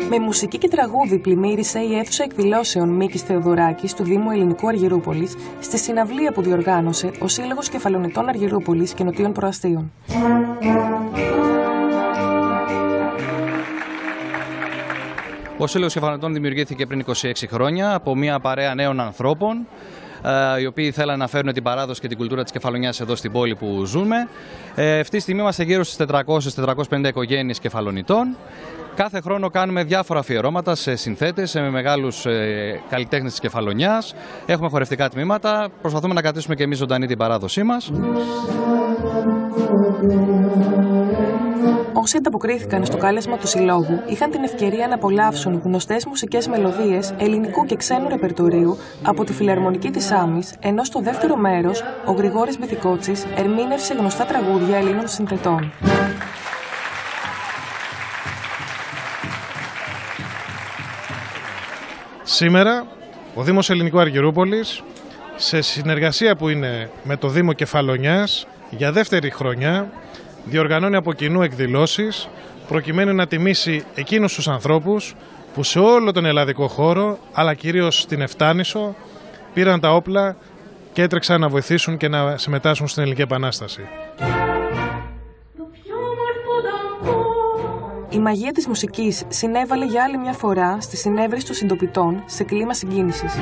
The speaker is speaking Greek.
Με μουσική και τραγούδι πλημμύρισε η αίθουσα εκδηλώσεων Μίκης Θεοδωράκης του Δήμου Ελληνικού Αργυρούπολης στη συναυλία που διοργάνωσε ο Σύλλογος Κεφαλονιτών Αργυρούπολης και Νοτίων Προαστίων. Ο Σύλλογος Κεφαλονιτών δημιουργήθηκε πριν 26 χρόνια από μια παρέα νέων ανθρώπων, οι οποίοι θέλαν να φέρουν την παράδοση και την κουλτούρα της Κεφαλονιάς εδώ στην πόλη που ζούμε. Αυτή τη στιγμή είμαστε γύρω στις 400-450 οικογένειες Κεφαλονιτών. Κάθε χρόνο κάνουμε διάφορα αφιερώματα σε συνθέτες, σε μεγάλους καλλιτέχνες της Κεφαλονιάς. Έχουμε χορευτικά τμήματα. Προσπαθούμε να κρατήσουμε και εμείς ζωντανή την παράδοσή μας. Όσοι ανταποκρίθηκαν στο κάλεσμα του Συλλόγου είχαν την ευκαιρία να απολαύσουν γνωστές μουσικές μελωδίες ελληνικού και ξένου ρεπερτορίου από τη Φιλαρμονική της Σάμης, ενώ στο δεύτερο μέρος ο Γρηγόρης Μπιθικότσης ερμήνευσε γνωστά τραγούδια Ελλήνων συνθετών. Σήμερα, ο Δήμος Ελληνικού Αργυρούπολης, σε συνεργασία που είναι με το Δήμο Κεφαλονιάς, για δεύτερη χρονιά, διοργανώνει από κοινού εκδηλώσεις, προκειμένου να τιμήσει εκείνους τους ανθρώπους που σε όλο τον ελλαδικό χώρο, αλλά κυρίως στην Εφτάνησο, πήραν τα όπλα και έτρεξαν να βοηθήσουν και να συμμετάσχουν στην Ελληνική Επανάσταση. Η μαγεία της μουσικής συνέβαλε για άλλη μια φορά στη συνέβρεση των συντοπιτών σε κλίμα συγκίνησης.